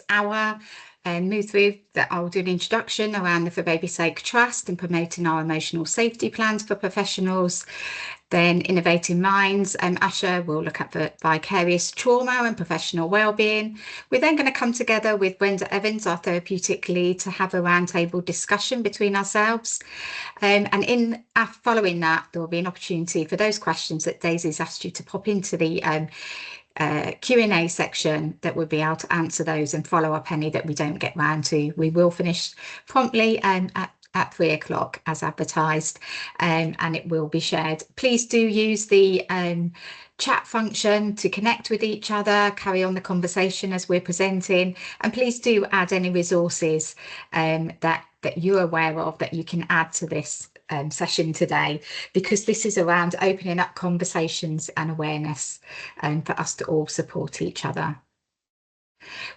hour and move through that. I'll do an introduction around the For Baby's Sake Trust and promoting our emotional safety plans for professionals. Then Innovating Minds, Asha will look at the vicarious trauma and professional wellbeing. We're then going to come together with Brenda Evans, our therapeutic lead, to have a roundtable discussion between ourselves. And following that, there will be an opportunity for those questions that Daisy's asked you to pop into the Q&A section, that we'll be able to answer those and follow up any that we don't get round to. We will finish promptly at 3 o'clock as advertised, and it will be shared. Please do use the chat function to connect with each other, carry on the conversation as we're presenting, and please do add any resources that you're aware of that you can add to this session today, because this is around opening up conversations and awareness for us to all support each other.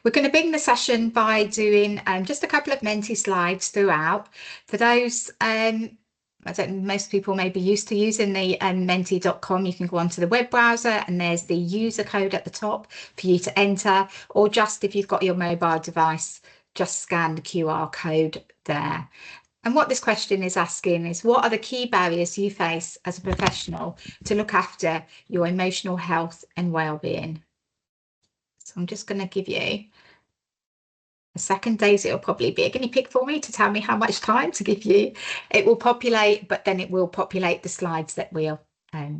We're going to begin the session by doing just a couple of Menti slides throughout. For those, most people may be used to using the menti.com. You can go onto the web browser and there's the user code at the top for you to enter, or just if you've got your mobile device, just scan the QR code there. And what this question is asking is, what are the key barriers you face as a professional to look after your emotional health and well-being? So I'm just going to give you a second. Daisy will probably be a guinea pig for me to tell me how much time to give you. It will populate, but then it will populate the slides that we'll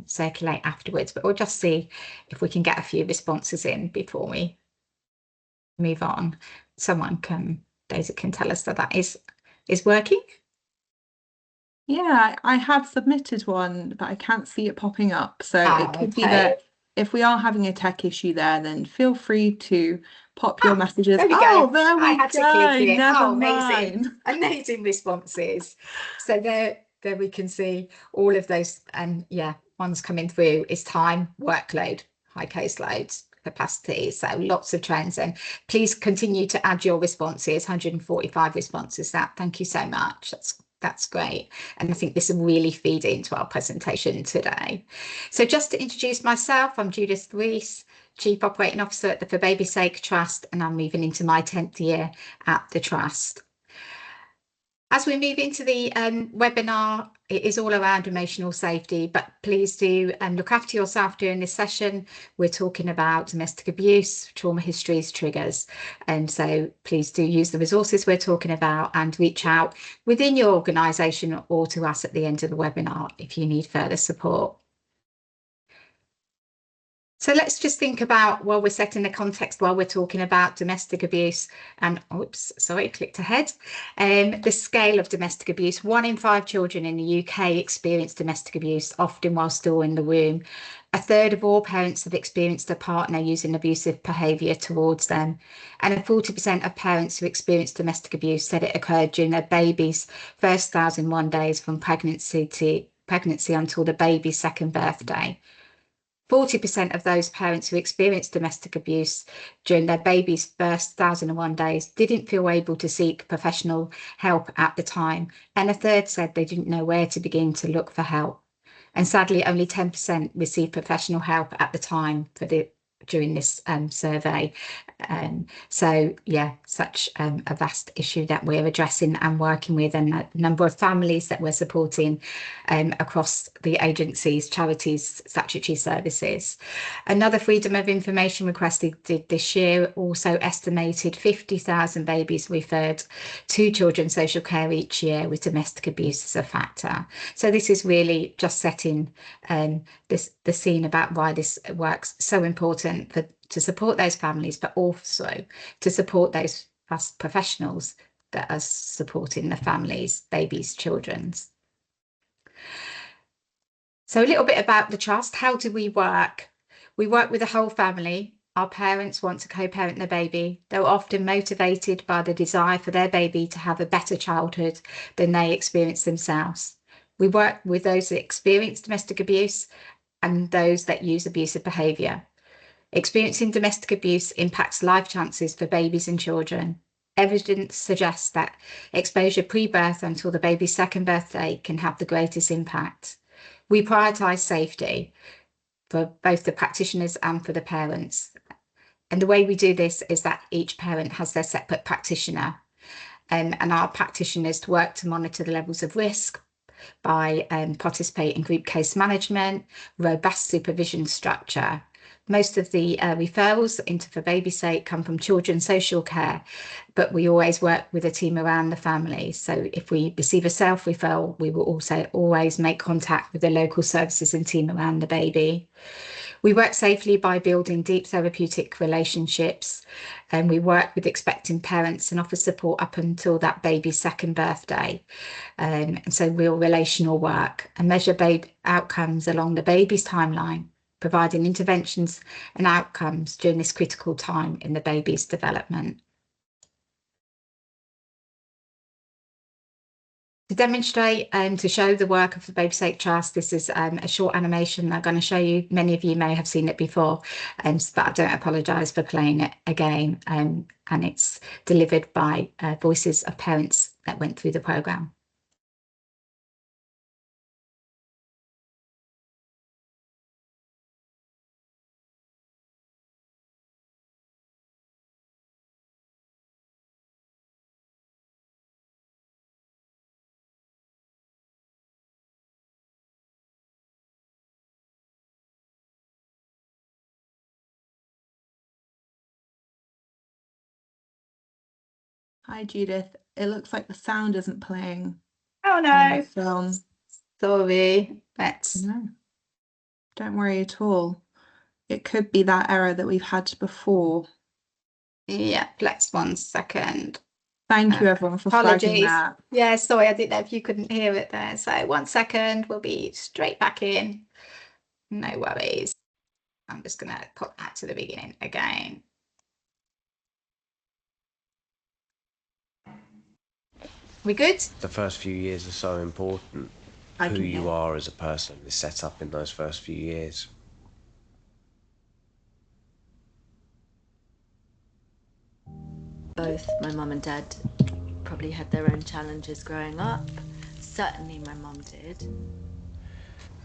circulate afterwards. But we'll just see if we can get a few responses in before we move on. Daisy can tell us that is working. Yeah, I have submitted one, but I can't see it popping up. So it could be that if we are having a tech issue there, then feel free to pop your messages. There we go. go. There we I had to click it. Never amazing. mind. Amazing responses. So there we can see all of those. And yeah, ones coming through is time, workload, high caseloads, capacity. So lots of trends, and please continue to add your responses. 145 responses. Thank you so much. That's great. And I think this will really feed into our presentation today. So just to introduce myself, I'm Judith Rees, Chief Operating Officer at the For Baby's Sake Trust, and I'm moving into my 10th year at the Trust. As we move into the webinar, it is all around emotional safety, but please do look after yourself during this session. We're talking about domestic abuse, trauma histories, triggers. And so please do use the resources we're talking about and reach out within your organisation or to us at the end of the webinar if you need further support. So let's just think about, while we're setting the context, while we're talking about domestic abuse, and clicked ahead, the scale of domestic abuse. 1 in 5 children in the UK experience domestic abuse, often while still in the womb. 1/3 of all parents have experienced a partner using abusive behaviour towards them. And 40% of parents who experience domestic abuse said it occurred during their baby's first 1,001 days from pregnancy until the baby's 2nd birthday. 40% of those parents who experienced domestic abuse during their baby's first 1,001 days didn't feel able to seek professional help at the time, and 1/3 said they didn't know where to begin to look for help. And sadly, only 10% received professional help at the time during this survey. So yeah, such a vast issue that we're addressing and working with, and a number of families that we're supporting across the agencies, charities, statutory services. Another Freedom of Information request did this year also estimated 50,000 babies referred to children's social care each year with domestic abuse as a factor. So this is really just setting the scene about why this work's so important to support those families, but also to support those professionals that are supporting the families, babies, children's. So a little bit about the Trust. How do we work? We work with the whole family. Our parents want to co-parent their baby. They're often motivated by the desire for their baby to have a better childhood than they experience themselves. We work with those that experience domestic abuse and those that use abusive behaviour. Experiencing domestic abuse impacts life chances for babies and children. Evidence suggests that exposure pre-birth until the baby's 2nd birthday can have the greatest impact. We prioritise safety for both the practitioners and for the parents. And the way we do this is that each parent has their separate practitioner, and our practitioners work to monitor the levels of risk by participate in group case management, robust supervision structure. Most of the referrals into For Baby's Sake come from children's social care, but we always work with a team around the family. So if we receive a self-referral, we will also always make contact with the local services and team around the baby. We work safely by building deep therapeutic relationships, and we work with expecting parents and offer support up until that baby's second birthday. And so real relational work, and measure baby outcomes along the baby's timeline, providing interventions and outcomes during this critical time in the baby's development. To demonstrate and to show the work of the Baby's Sake Trust, this is a short animation I'm going to show you. Many of you may have seen it before, but I don't apologise for playing it again. And it's delivered by voices of parents that went through the programme. Hi, Judith. It looks like the sound isn't playing. Oh no. Film. Sorry. No. Don't worry at all. It could be that error that we've had before. Yeah, let's 1 second. Thank you everyone for flagging that. Yeah, sorry, I didn't know if you couldn't hear it there. So 1 second, we'll be straight back in. No worries. I'm just going to put that to the beginning again. We good? The first few years are so important. Who you are as a person is set up in those first few years. Both my mum and dad probably had their own challenges growing up. Certainly my mum did.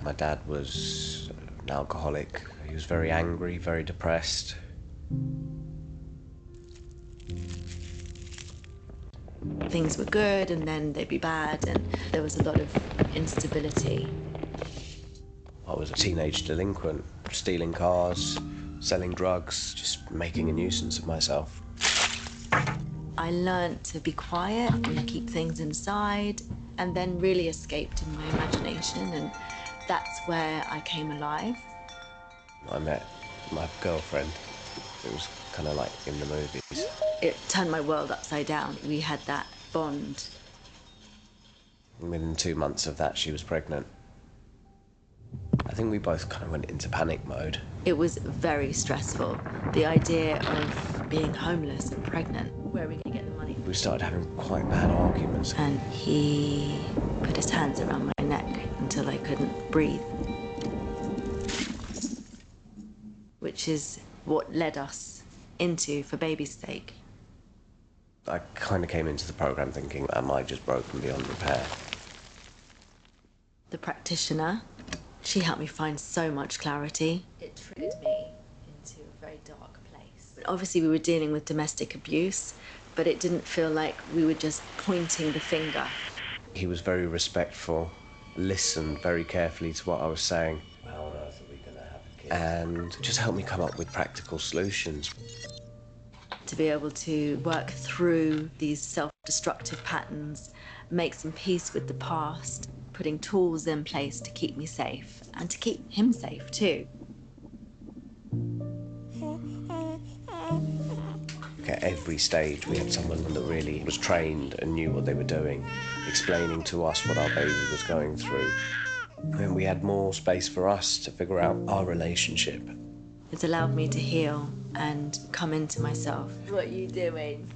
My dad was an alcoholic. He was very angry, very depressed. Things were good and then they'd be bad, and there was a lot of instability. I was a teenage delinquent, stealing cars, selling drugs, just making a nuisance of myself. I learnt to be quiet and keep things inside, and then really escaped in my imagination, and that's where I came alive. I met my girlfriend. It was kind of like in the movies. It turned my world upside down. We had that bond. Within 2 months of that, she was pregnant. I think we both kind of went into panic mode. It was very stressful. The idea of being homeless and pregnant. Where are we going to get the money? We started having quite bad arguments. And he put his hands around my neck until I couldn't breathe. Which is what led us into For Baby's Sake. I kind of came into the program thinking, am I just broken beyond repair? The practitioner, she helped me find so much clarity. It triggered me into a very dark place. Obviously we were dealing with domestic abuse, but it didn't feel like we were just pointing the finger. He was very respectful, listened very carefully to what I was saying. How on earth are we going to have a kid? And just helped me come up with practical solutions. To be able to work through these self-destructive patterns, make some peace with the past, putting tools in place to keep me safe and to keep him safe too. At every stage we had someone that really was trained and knew what they were doing, explaining to us what our baby was going through. And we had more space for us to figure out our relationship. It's allowed me to heal and come into myself. What are you doing?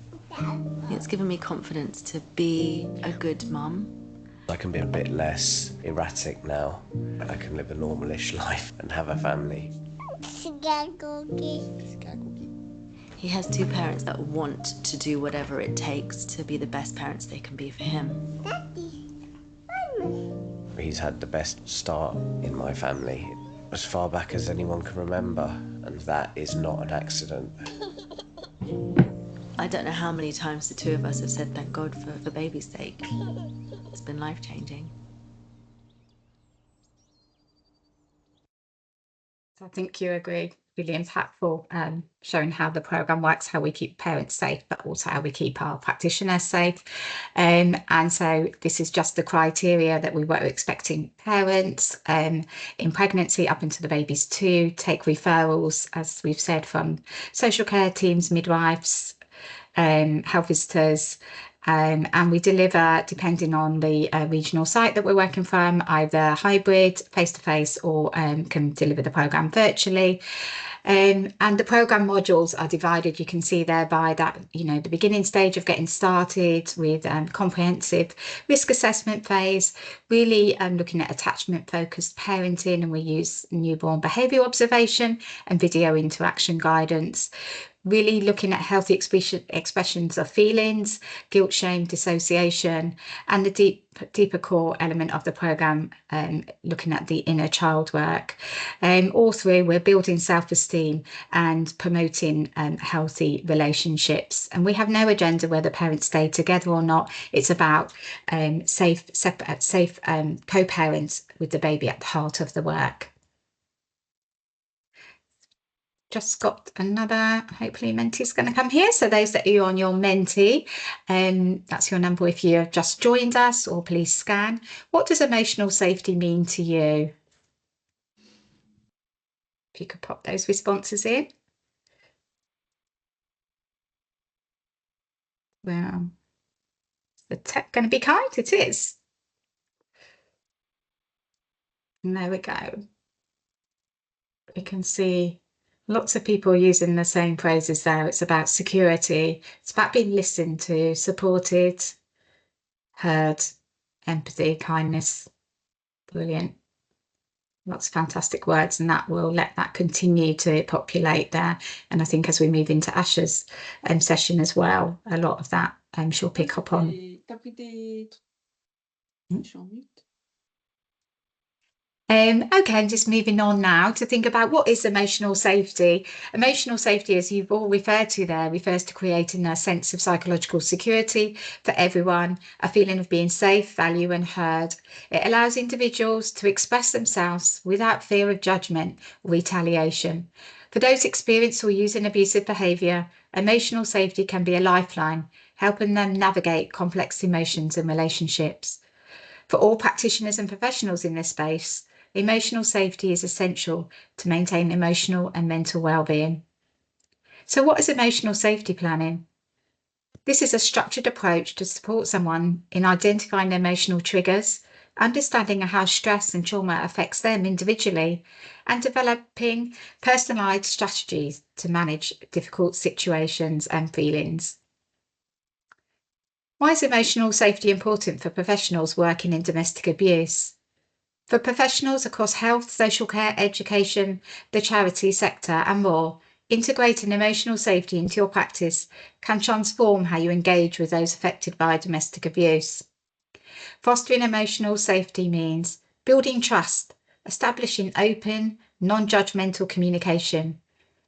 It's given me confidence to be a good mum. I can be a bit less erratic now. I can live a normalish life and have a family. He has 2 parents that want to do whatever it takes to be the best parents they can be for him. He's had the best start in my family as far back as anyone can remember, and that is not an accident. I don't know how many times the two of us have said thank God for baby's sake. It's been life-changing. I think you agree, really impactful, showing how the programme works, how we keep parents safe, but also how we keep our practitioners safe. And so this is just the criteria that we were expecting parents in pregnancy up until the baby's 2, take referrals, as we've said, from social care teams, midwives, health visitors, and we deliver, depending on the regional site that we're working from, either hybrid, face-to-face, or can deliver the programme virtually. And the programme modules are divided, you can see there, by that, the beginning stage of getting started with comprehensive risk assessment phase, really looking at attachment focused parenting, and we use newborn behaviour observation and video interaction guidance, really looking at healthy expressions of feelings, guilt, shame, dissociation, and the deeper core element of the programme, looking at the inner child work. All through, we're building self-esteem and promoting healthy relationships. And we have no agenda whether parents stay together or not. It's about safe co-parents with the baby at the heart of the work. Just got another, hopefully Mentee's going to come here. So those that are on your Mentee, that's your number if you've just joined us, or please scan. What does emotional safety mean to you? If you could pop those responses in. Well, is the tech going to be kind? It is. And there we go. We can see lots of people using the same phrases there. It's about security. It's about being listened to, supported, heard, empathy, kindness. Brilliant. Lots of fantastic words, and that will let that continue to populate there. And I think as we move into Asha's session as well, a lot of that she'll pick up on. Okay, just moving on now to think about what is emotional safety. Emotional safety, as you've all referred to there, refers to creating a sense of psychological security for everyone, a feeling of being safe, valued and heard. It allows individuals to express themselves without fear of judgment or retaliation. For those experiencing or using abusive behaviour, emotional safety can be a lifeline, helping them navigate complex emotions and relationships. For all practitioners and professionals in this space, emotional safety is essential to maintain emotional and mental well-being. So what is emotional safety planning? This is a structured approach to support someone in identifying emotional triggers, understanding how stress and trauma affects them individually, and developing personalised strategies to manage difficult situations and feelings. Why is emotional safety important for professionals working in domestic abuse? For professionals across health, social care, education, the charity sector and more, integrating emotional safety into your practice can transform how you engage with those affected by domestic abuse. Fostering emotional safety means building trust, establishing open, non-judgmental communication,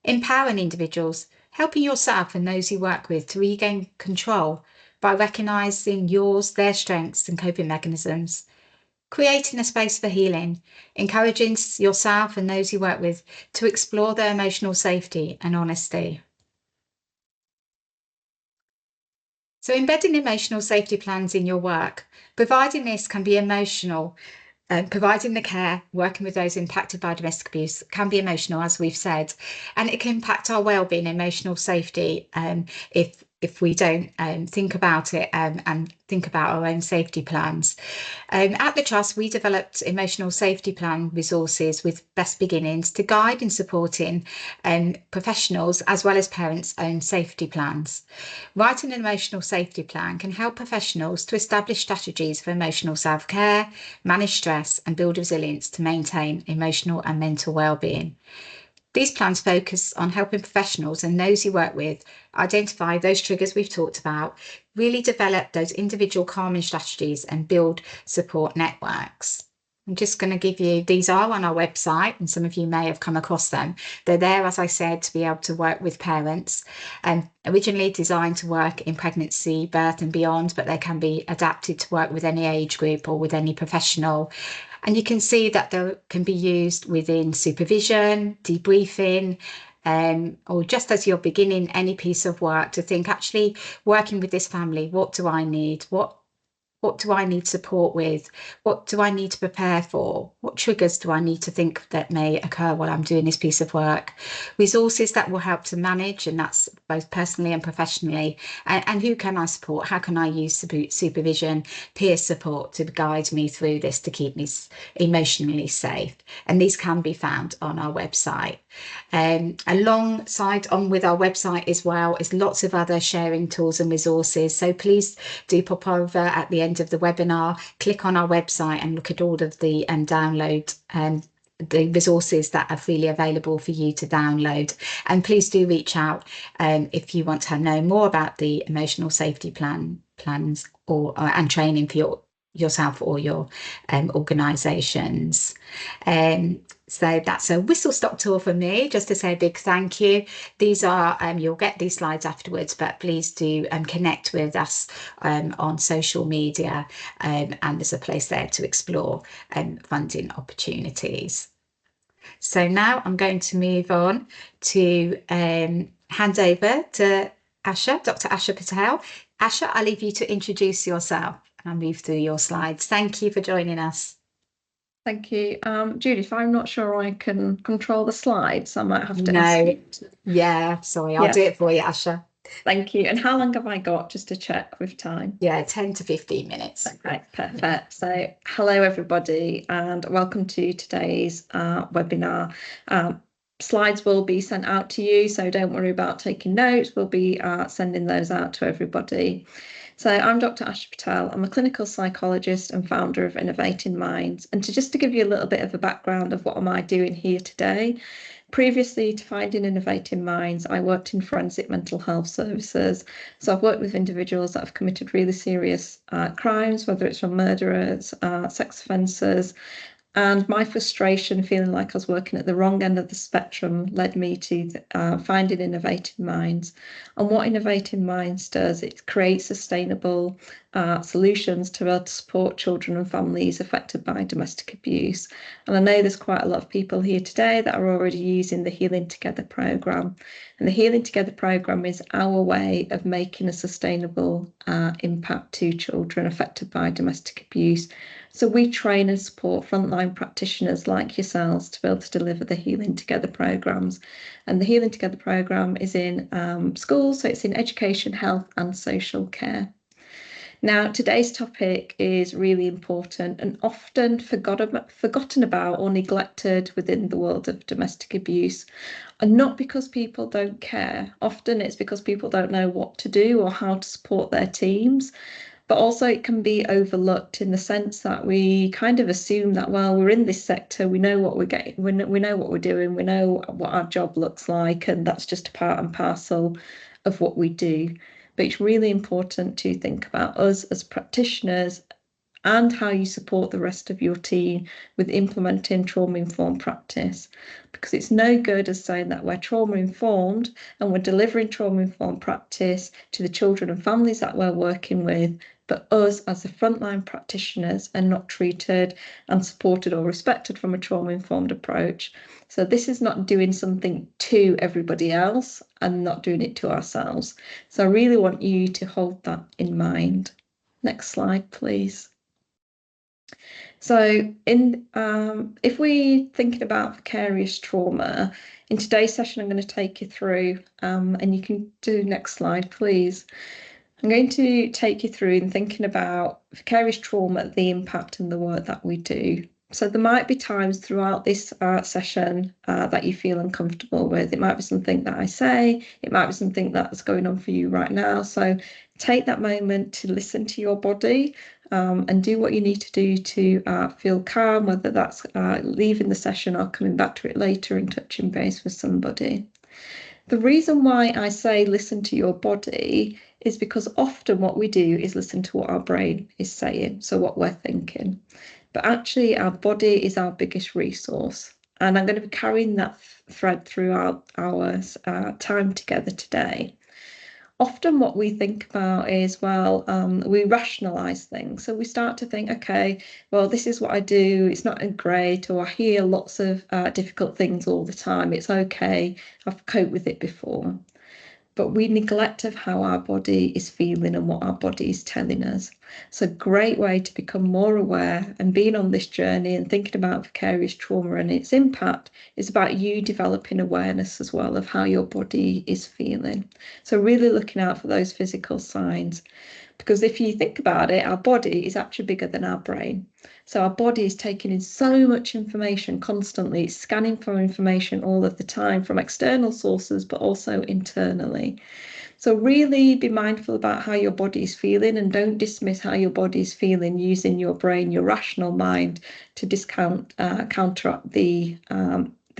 empowering individuals, helping yourself and those you work with to regain control by recognising their strengths and coping mechanisms, creating a space for healing, encouraging yourself and those you work with to explore their emotional safety and honesty. So embedding emotional safety plans in your work, providing this can be emotional, providing the care, working with those impacted by domestic abuse can be emotional, as we've said, and it can impact our well-being, emotional safety, if we don't think about it and think about our own safety plans. At the Trust, we developed emotional safety plan resources with Best Beginnings to guide and supporting professionals as well as parents' own safety plans. Writing an emotional safety plan can help professionals to establish strategies for emotional self-care, manage stress and build resilience to maintain emotional and mental well-being. These plans focus on helping professionals and those you work with identify those triggers we've talked about, really develop those individual calming strategies and build support networks. I'm just going to give you, these are on our website, and some of you may have come across them. They're there, as I said, to be able to work with parents, and originally designed to work in pregnancy, birth and beyond, but they can be adapted to work with any age group or with any professional. And you can see that they can be used within supervision, debriefing, or just as you're beginning any piece of work, to think, actually working with this family, what do I need? What do I need support with? What do I need to prepare for? What triggers do I need to think that may occur while I'm doing this piece of work? Resources that will help to manage, and that's both personally and professionally. And who can I support? How can I use supervision, peer support to guide me through this, to keep me emotionally safe? And these can be found on our website. Alongside on with our website as well is lots of other sharing tools and resources. So please do pop over at the end of the webinar, click on our website and look at all of the download the resources that are freely available for you to download. And please do reach out if you want to know more about the emotional safety plans or and training for yourself or your organisations. So that's a whistle-stop tour for me, just to say a big thank you. These are, you'll get these slides afterwards, but please do connect with us on social media, and there's a place there to explore funding opportunities. So now I'm going to move on to hand over to Asha, Dr. Asha Patel. Asha, I'll leave you to introduce yourself and I'll move through your slides. Thank you for joining us. Thank you. Judith, I'm not sure I can control the slides. I might have to ask you to... Yeah, sorry, I'll do it for you, Asha. Thank you. And how long have I got, just to check with time? Yeah, 10 to 15 minutes. Okay, perfect. So hello, everybody, and welcome to today's webinar. Slides will be sent out to you, so don't worry about taking notes. We'll be sending those out to everybody. So I'm Dr. Asha Patel. I'm a clinical psychologist and founder of Innovating Minds. And to give you a little bit of a background of what am I doing here today, previously to finding Innovating Minds, I worked in forensic mental health services. So I've worked with individuals that have committed really serious crimes, whether it's from murderers, sex offenders. And my frustration, feeling like I was working at the wrong end of the spectrum, led me to finding Innovating Minds. And what Innovating Minds does, it creates sustainable solutions to be able to support children and families affected by domestic abuse. And I know there's quite a lot of people here today that are already using the Healing Together programme. And the Healing Together programme is our way of making a sustainable impact to children affected by domestic abuse. So we train and support frontline practitioners like yourselves to be able to deliver the Healing Together programmes. And the Healing Together programme is in schools, so it's in education, health and social care. Now, today's topic is really important and often forgotten about or neglected within the world of domestic abuse. And not because people don't care. Often it's because people don't know what to do or how to support their teams. But also it can be overlooked in the sense that we kind of assume that, well, we're in this sector, we know what we're getting, we know what we're doing, we know what our job looks like, and that's just a part and parcel of what we do. But it's really important to think about us as practitioners and how you support the rest of your team with implementing trauma-informed practice. Because it's no good as saying that we're trauma-informed and we're delivering trauma-informed practice to the children and families that we're working with, but us as the frontline practitioners are not treated and supported or respected from a trauma-informed approach. So this is not doing something to everybody else and not doing it to ourselves. So I really want you to hold that in mind. Next slide, please. So if we're thinking about vicarious trauma, in today's session, I'm going to take you through, and you can do next slide, please. I'm going to take you through in thinking about vicarious trauma, the impact and the work that we do. So there might be times throughout this session that you feel uncomfortable with. It might be something that I say, it might be something that's going on for you right now. So take that moment to listen to your body and do what you need to do to feel calm, whether that's leaving the session or coming back to it later and touching base with somebody. The reason why I say listen to your body is because often what we do is listen to what our brain is saying, so what we're thinking. but actually our body is our biggest resource. And I'm going to be carrying that thread throughout our time together today. Often what we think about is, well, we rationalize things. So we start to think, okay, well, this is what I do. It's not great, or I hear lots of difficult things all the time. It's okay. I've coped with it before. But we neglect of how our body is feeling and what our body is telling us. It's a great way to become more aware, and being on this journey and thinking about vicarious trauma and its impact is about you developing awareness as well of how your body is feeling. So really looking out for those physical signs, because if you think about it, our body is actually bigger than our brain. So our body is taking in so much information constantly, scanning for information all of the time from external sources, but also internally. So really be mindful about how your body is feeling, and don't dismiss how your body is feeling using your brain, your rational mind, to counteract the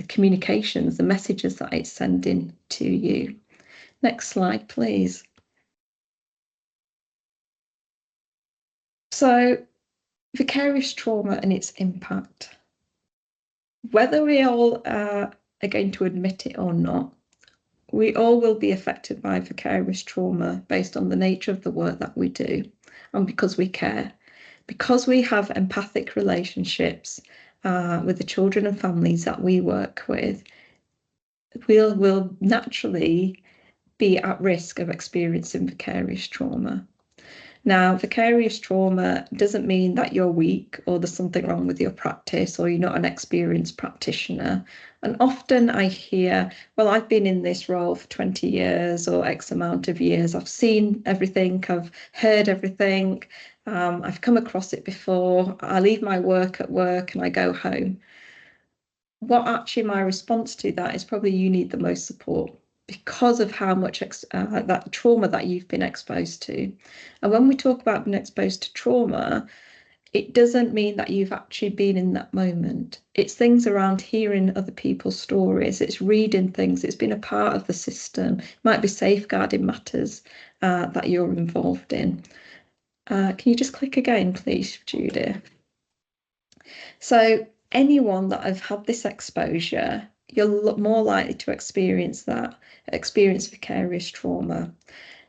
communications, the messages that it's sending to you. Next slide, please. So vicarious trauma and its impact. Whether we all are going to admit it or not, we all will be affected by vicarious trauma based on the nature of the work that we do, and because we care. Because we have empathic relationships with the children and families that we work with, we'll naturally be at risk of experiencing vicarious trauma. Now, vicarious trauma doesn't mean that you're weak or there's something wrong with your practice or you're not an experienced practitioner. And often I hear, well, I've been in this role for 20 years or X amount of years. I've seen everything, I've heard everything, I've come across it before. I leave my work at work and I go home. What actually my response to that is probably you need the most support, because of how much that trauma that you've been exposed to. And when we talk about being exposed to trauma, it doesn't mean that you've actually been in that moment. It's things around hearing other people's stories, it's reading things, it's been a part of the system. It might be safeguarding matters that you're involved in. Can you just click again, please, Judith? So anyone that have had this exposure, you're more likely to experience vicarious trauma.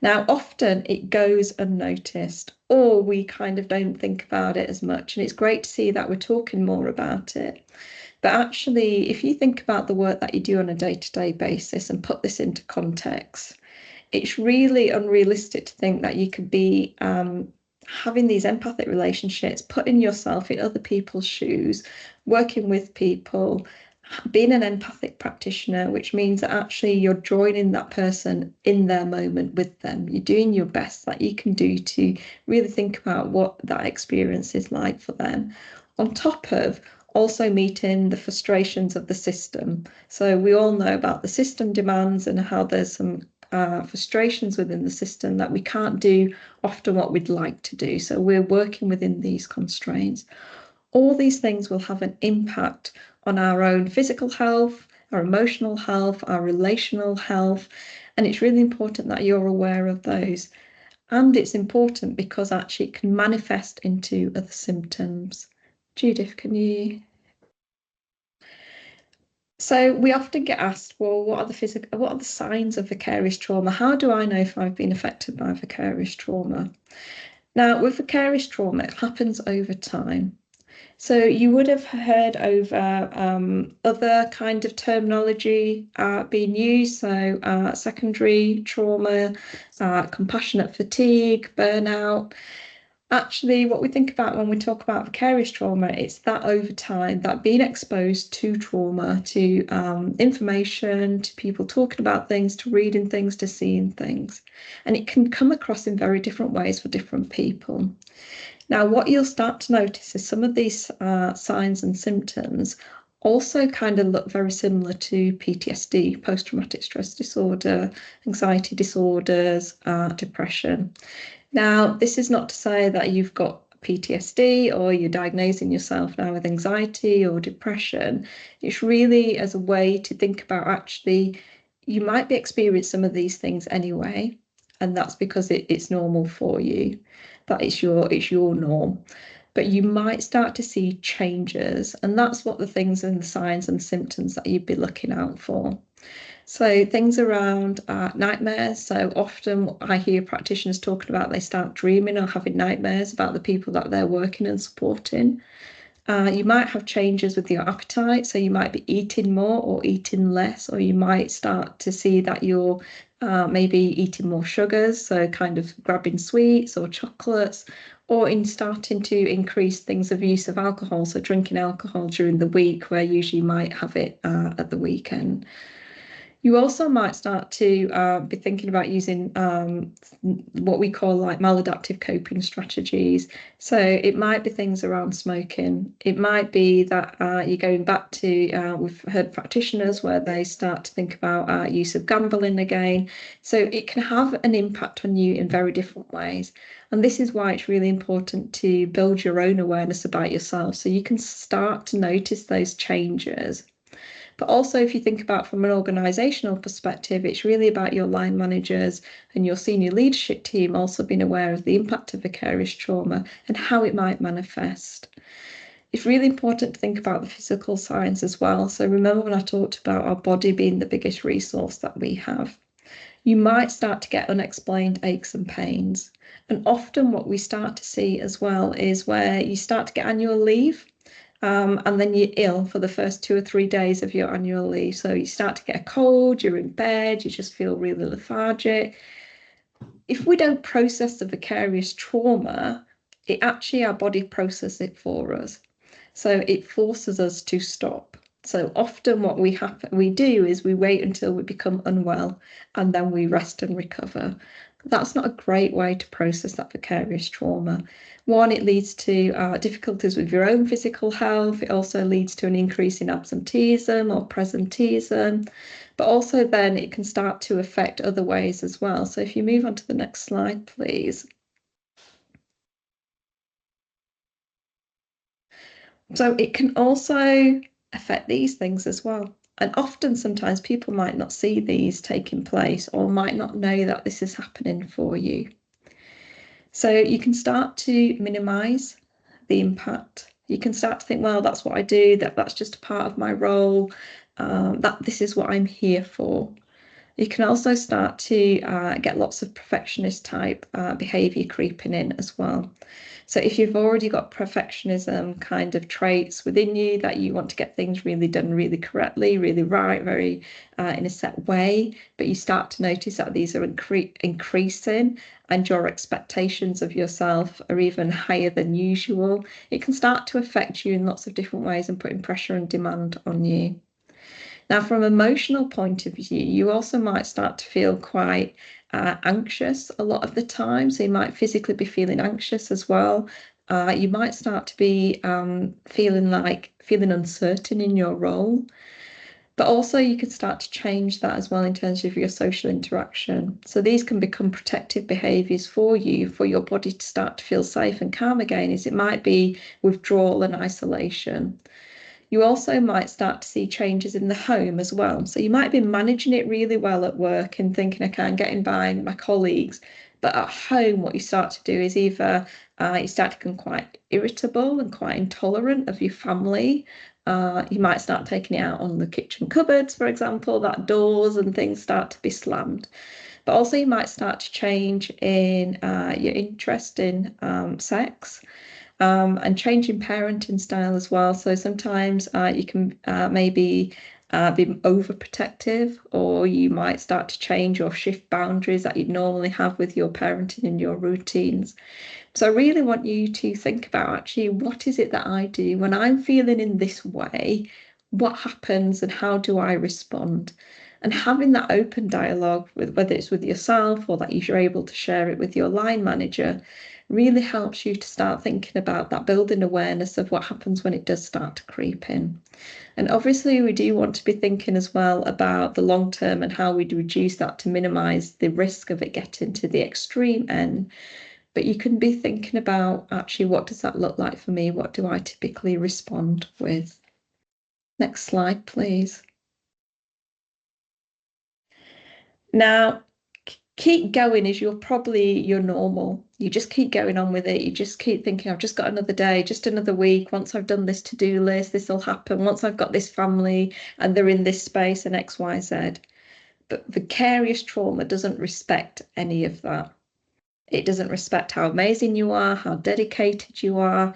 Now, often it goes unnoticed, or we kind of don't think about it as much. And it's great to see that we're talking more about it. But actually, if you think about the work that you do on a day-to-day basis and put this into context, it's really unrealistic to think that you could be having these empathic relationships, putting yourself in other people's shoes, working with people, being an empathic practitioner, which means that actually you're joining that person in their moment with them. You're doing your best that you can do to really think about what that experience is like for them, on top of also meeting the frustrations of the system. So we all know about the system demands and how there's some frustrations within the system that we can't do often what we'd like to do. So we're working within these constraints. All these things will have an impact on our own physical health, our emotional health, our relational health. And it's really important that you're aware of those. And it's important because actually it can manifest into other symptoms. Judith, can you? So we often get asked, well, what are the signs of vicarious trauma? How do I know if I've been affected by vicarious trauma? Now, with vicarious trauma, it happens over time. So you would have heard over other kind of terminology being used, so secondary trauma, compassionate fatigue, burnout. Actually, what we think about when we talk about vicarious trauma, it's that over time, that being exposed to trauma, to information, to people talking about things, to reading things, to seeing things. And it can come across in very different ways for different people. Now, what you'll start to notice is some of these signs and symptoms also kind of look very similar to PTSD, post-traumatic stress disorder, anxiety disorders, depression. Now, this is not to say that you've got PTSD or you're diagnosing yourself now with anxiety or depression. It's really as a way to think about actually, you might be experiencing some of these things anyway, and that's because it's normal for you. That it's your norm. but you might start to see changes, and that's what the things and the signs and symptoms that you'd be looking out for. So things around nightmares. So often I hear practitioners talking about they start dreaming or having nightmares about the people that they're working and supporting. You might have changes with your appetite, so you might be eating more or eating less, or you might start to see that you're maybe eating more sugars, so kind of grabbing sweets or chocolates, or in starting to increase things of use of alcohol, so drinking alcohol during the week where usually you might have it at the weekend. You also might start to be thinking about using what we call like maladaptive coping strategies. So it might be things around smoking. It might be that you're going back to, we've heard practitioners where they start to think about use of gambling again. So it can have an impact on you in very different ways. And this is why it's really important to build your own awareness about yourself so you can start to notice those changes. But also, if you think about from an organisational perspective, it's really about your line managers and your senior leadership team also being aware of the impact of vicarious trauma and how it might manifest. It's really important to think about the physical signs as well. So remember when I talked about our body being the biggest resource that we have. You might start to get unexplained aches and pains. And often what we start to see as well is where you start to get annual leave. And then you're ill for the first 2 or 3 days of your annual leave. So you start to get a cold, you're in bed, you just feel really lethargic. If we don't process the vicarious trauma, our body processes it for us. So it forces us to stop. So often what we do is we wait until we become unwell and then we rest and recover. That's not a great way to process that vicarious trauma. One, it leads to difficulties with your own physical health. It also leads to an increase in absenteeism or presenteeism, but also then it can start to affect other ways as well. So if you move on to the next slide, please. So it can also affect these things as well. And often, sometimes people might not see these taking place or might not know that this is happening for you. So you can start to minimize the impact. You can start to think, well, that's what I do, that's just a part of my role, that this is what I'm here for. You can also start to get lots of perfectionist type behavior creeping in as well. So if you've already got perfectionism kind of traits within you that you want to get things really done really correctly, really right, very in a set way, but you start to notice that these are increasing and your expectations of yourself are even higher than usual, it can start to affect you in lots of different ways and putting pressure and demand on you. Now, from an emotional point of view, you also might start to feel quite anxious a lot of the time. So you might physically be feeling anxious as well. You might start to be feeling uncertain in your role. But also you can start to change that as well in terms of your social interaction. So these can become protective behaviours for you, for your body to start to feel safe and calm again, as it might be withdrawal and isolation. You also might start to see changes in the home as well. So you might be managing it really well at work and thinking, okay, I'm getting by my colleagues. But at home, what you start to do is either you start to become quite irritable and quite intolerant of your family. You might start taking it out on the kitchen cupboards, for example, that doors and things start to be slammed. But also you might start to change in your interest in sex. And changing parenting style as well. So sometimes you can maybe be overprotective, or you might start to change or shift boundaries that you'd normally have with your parenting and your routines. So I really want you to think about actually, what is it that I do when I'm feeling in this way? What happens and how do I respond? And having that open dialogue with whether it's with yourself or that you're able to share it with your line manager really helps you to start thinking about that, building awareness of what happens when it does start to creep in. And obviously we do want to be thinking as well about the long term and how we'd reduce that to minimize the risk of it getting to the extreme end. But you can be thinking about actually, what does that look like for me? What do I typically respond with? Next slide, please. Now, keep going is your normal. You just keep going on with it. You just keep thinking, I've just got another day, just another week. Once I've done this to-do list, this will happen. Once I've got this family and they're in this space and X, Y, Z. But vicarious trauma doesn't respect any of that. It doesn't respect how amazing you are, how dedicated you are.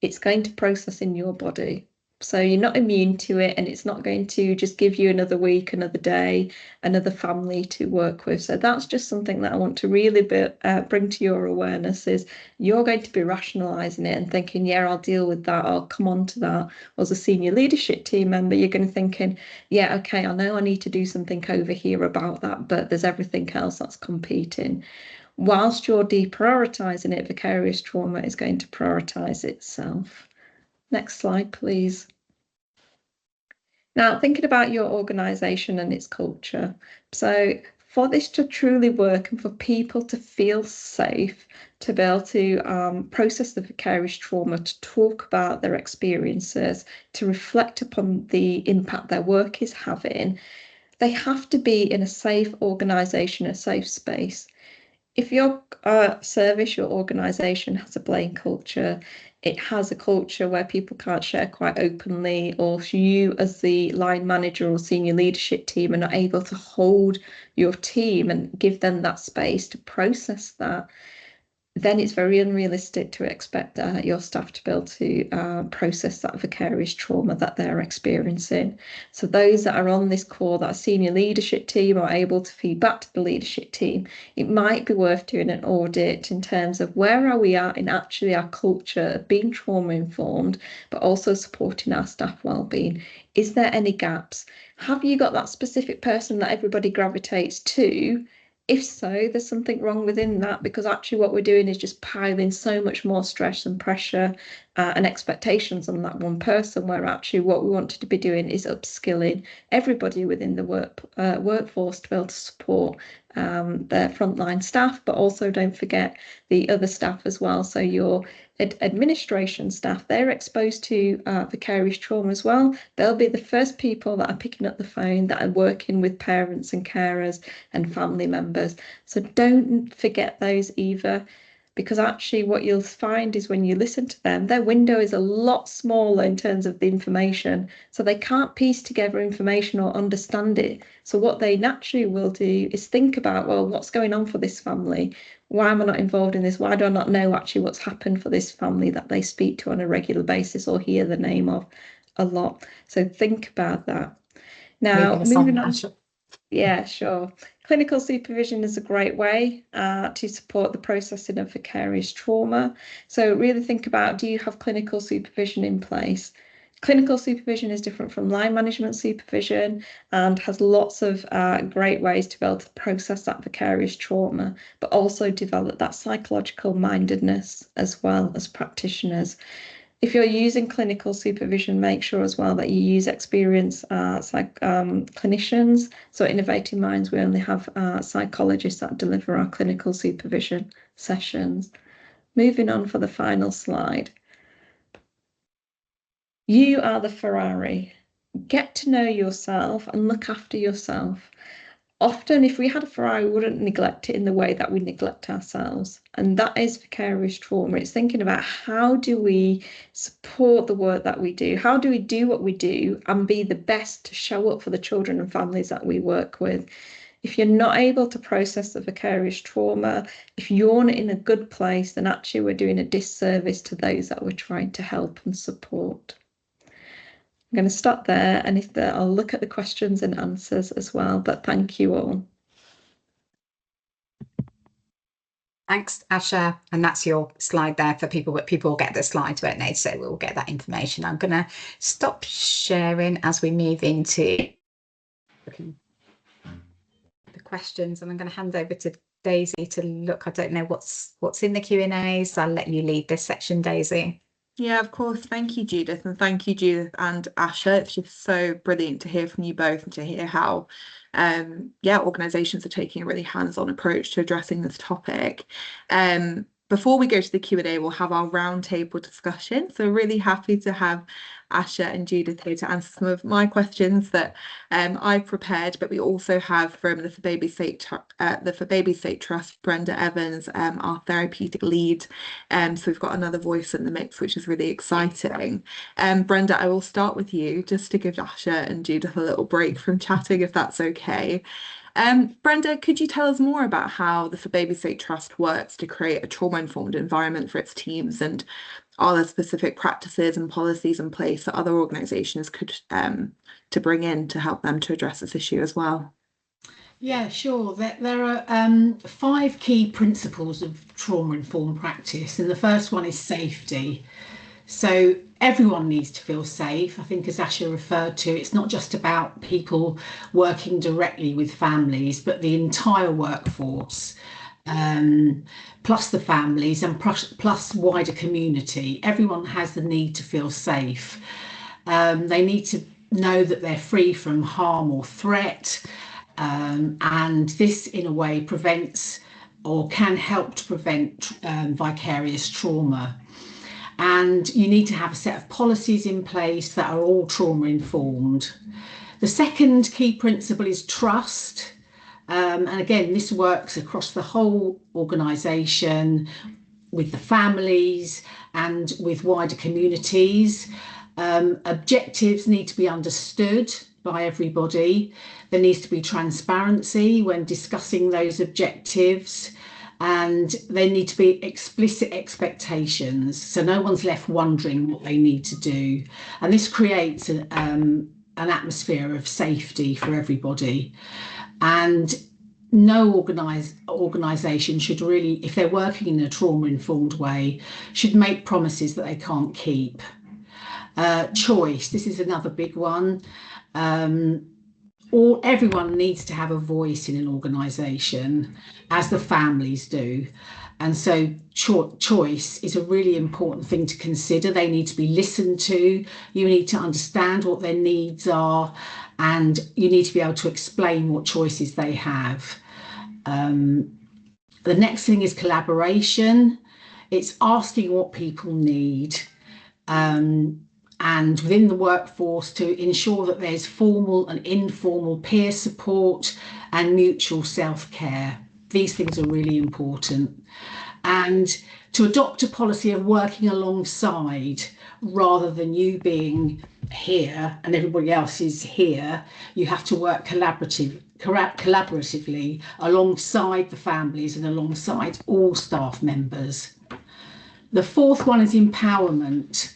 It's going to process in your body. So you're not immune to it, and it's not going to just give you another week, another day, another family to work with. So that's just something that I want to really bring to your awareness, is you're going to be rationalising it and thinking, yeah, I'll deal with that, I'll come on to that. As a senior leadership team member, you're going to thinking, yeah, okay, I know I need to do something over here about that, but there's everything else that's competing. Whilst you're deprioritising it, vicarious trauma is going to prioritise itself. Next slide, please. Now, thinking about your organisation and its culture. So for this to truly work and for people to feel safe, to be able to process the vicarious trauma, to talk about their experiences, to reflect upon the impact their work is having, they have to be in a safe organisation, a safe space. If your service, your organisation has a blame culture, it has a culture where people can't share quite openly, or you as the line manager or senior leadership team are not able to hold your team and give them that space to process that, then it's very unrealistic to expect your staff to be able to process that vicarious trauma that they're experiencing. So those that are on this call, that senior leadership team, are able to feed back to the leadership team, it might be worth doing an audit in terms of where are we at in actually our culture of being trauma informed, but also supporting our staff wellbeing. Is there any gaps? Have you got that specific person that everybody gravitates to? If so, there's something wrong within that, because actually what we're doing is just piling so much more stress and pressure and expectations on that one person, where actually what we wanted to be doing is upskilling everybody within the workforce to be able to support their frontline staff, but also don't forget the other staff as well. So your administration staff, they're exposed to vicarious trauma as well. They'll be the first people that are picking up the phone, that are working with parents and carers and family members. So don't forget those either, because actually what you'll find is when you listen to them, their window is a lot smaller in terms of the information, so they can't piece together information or understand it. So what they naturally will do is think about, well, what's going on for this family? Why am I not involved in this? Why do I not know actually what's happened for this family that they speak to on a regular basis or hear the name of a lot? So think about that. Now, moving on. Yeah, sure. Clinical supervision is a great way to support the processing of vicarious trauma. So really think about, do you have clinical supervision in place? Clinical supervision is different from line management supervision and has lots of great ways to be able to process that vicarious trauma, but also develop that psychological mindedness as well as practitioners. If you're using clinical supervision, make sure as well that you use experienced clinicians. So at Innovating Minds, we only have psychologists that deliver our clinical supervision sessions. Moving on for the final slide. You are the Ferrari. Get to know yourself and look after yourself. Often, if we had a Ferrari, we wouldn't neglect it in the way that we neglect ourselves. And that is vicarious trauma. It's thinking about, how do we support the work that we do? How do we do what we do and be the best to show up for the children and families that we work with? If you're not able to process the vicarious trauma, if you're not in a good place, then actually we're doing a disservice to those that we're trying to help and support. I'm going to stop there, and if there, I'll look at the questions and answers as well, but thank you all. Thanks, Asha. And that's your slide there for people, but people will get the slides, won't they? So we'll get that information. I'm going to stop sharing as we move into the questions, and I'm going to hand over to Daisy to look. I don't know what's in the Q&A, so I'll let you lead this section, Daisy. Yeah, of course. Thank you, Judith, and thank you, Judith and Asha. It's just so brilliant to hear from you both and to hear how organisations are taking a really hands-on approach to addressing this topic. before we go to the Q&A, we'll have our roundtable discussion. So really happy to have Asha and Judith here to answer some of my questions that I've prepared, but we also have from the For Baby's Sake Trust, Brenda Evans, our therapeutic lead. So we've got another voice in the mix, which is really exciting. Brenda, I will start with you just to give Asha and Judith a little break from chatting, if that's okay. Brenda, could you tell us more about how the For Baby's Sake Trust works to create a trauma-informed environment for its teams, and are there specific practices and policies in place that other organisations could to bring in to help them to address this issue as well? Yeah, sure. There are 5 key principles of trauma-informed practice, and the first one is safety. So everyone needs to feel safe. I think, as Asha referred to, it's not just about people working directly with families, but the entire workforce, plus the families and plus wider community. Everyone has the need to feel safe. They need to know that they're free from harm or threat, and this in a way prevents or can help to prevent vicarious trauma. And you need to have a set of policies in place that are all trauma informed. The second key principle is trust. And again, this works across the whole organisation, with the families and with wider communities. Objectives need to be understood by everybody. There needs to be transparency when discussing those objectives, and there need to be explicit expectations, so no one's left wondering what they need to do. And this creates an atmosphere of safety for everybody. And no organisation should really, if they're working in a trauma-informed way, should make promises that they can't keep. Choice, this is another big one. Everyone needs to have a voice in an organisation, as the families do. And so choice is a really important thing to consider. They need to be listened to. You need to understand what their needs are, and you need to be able to explain what choices they have. The next thing is collaboration. It's asking what people need, and within the workforce to ensure that there's formal and informal peer support and mutual self-care. These things are really important. And to adopt a policy of working alongside, rather than you being here and everybody else is here, you have to work collaboratively alongside the families and alongside all staff members. The fourth one is empowerment.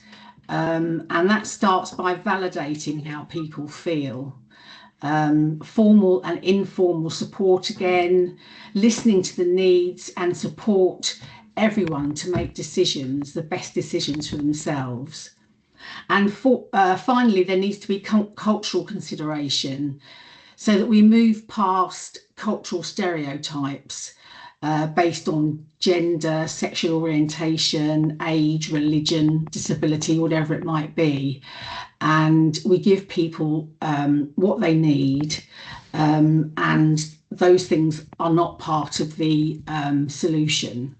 And that starts by validating how people feel. Formal and informal support again, listening to the needs and support everyone to make decisions, the best decisions for themselves. And finally, there needs to be cultural consideration, so that we move past cultural stereotypes based on gender, sexual orientation, age, religion, disability, whatever it might be. And we give people what they need, and those things are not part of the solution.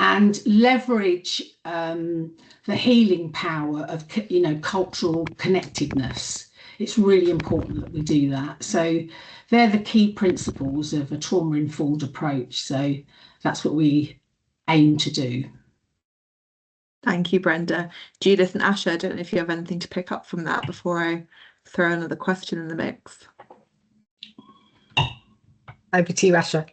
And leverage the healing power of, cultural connectedness. It's really important that we do that. So they're the key principles of a trauma-informed approach. So that's what we aim to do. Thank you, Brenda. Judith and Asha, I don't know if you have anything to pick up from that before I throw another question in the mix. Over to you, Asha.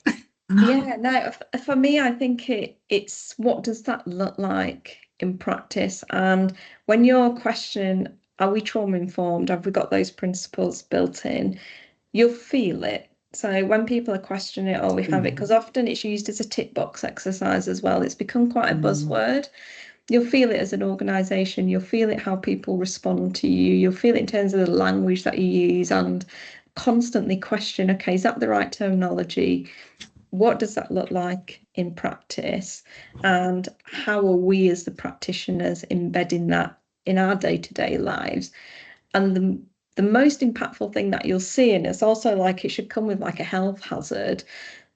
Yeah, no, for me, I think it's what does that look like in practice? And when you're questioning, are we trauma informed? Have we got those principles built in? You'll feel it. So when people are questioning it, or we have it, because often it's used as a tick box exercise as well. It's become quite a buzzword. You'll feel it as an organisation. You'll feel it how people respond to you. You'll feel it in terms of the language that you use, and constantly question, okay, is that the right terminology? What does that look like in practice? And how are we as the practitioners embedding that in our day-to-day lives? And the most impactful thing that you'll see, and it's also like it should come with like a health hazard,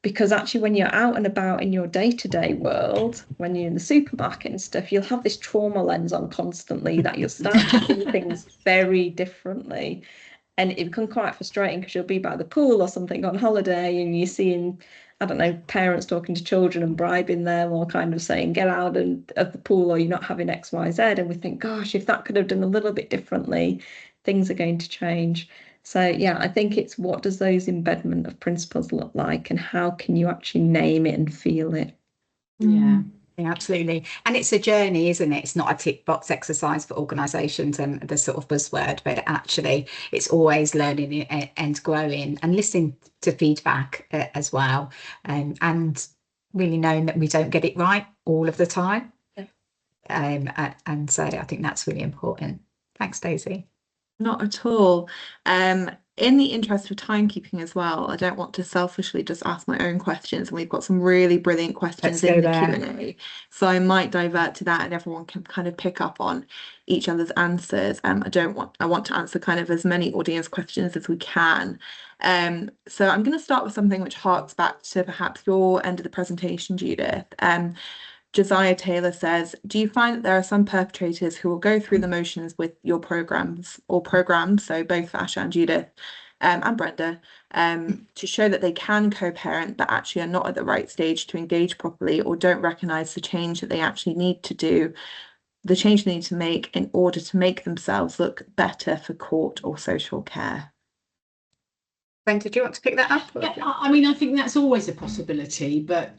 Because actually when you're out and about in your day-to-day world, when you're in the supermarket and stuff, you'll have this trauma lens on constantly, that you'll start to see things very differently. And it becomes quite frustrating because you'll be by the pool or something on holiday and you're seeing, I don't know, parents talking to children and bribing them, or kind of saying, get out of the pool or you're not having X, Y, Z. And we think, gosh, if that could have done a little bit differently, things are going to change. So yeah, I think it's, what does those embedment of principles look like, and how can you actually name it and feel it? Yeah. Yeah, absolutely. And it's a journey, isn't it? It's not a tick box exercise for organisations and the sort of buzzword, but actually it's always learning and growing and listening to feedback as well. And really knowing that we don't get it right all of the time. Yeah. And so I think that's really important. Thanks, Daisy. Not at all. In the interest of timekeeping as well, I don't want to selfishly just ask my own questions, and we've got some really brilliant questions in the Q&A. So I might divert to that and everyone can kind of pick up on each other's answers. I want to answer kind of as many audience questions as we can. So I'm going to start with something which harks back to perhaps your end of the presentation, Judith. Josiah Taylor says, do you find that there are some perpetrators who will go through the motions with your programs, so both for Asha and Judith and Brenda, to show that they can co-parent, but actually are not at the right stage to engage properly, or don't recognise the change that they actually need to do, the change they need to make in order to make themselves look better for court or social care? Brenda, do you want to pick that up? Yeah, I mean, I think that's always a possibility, but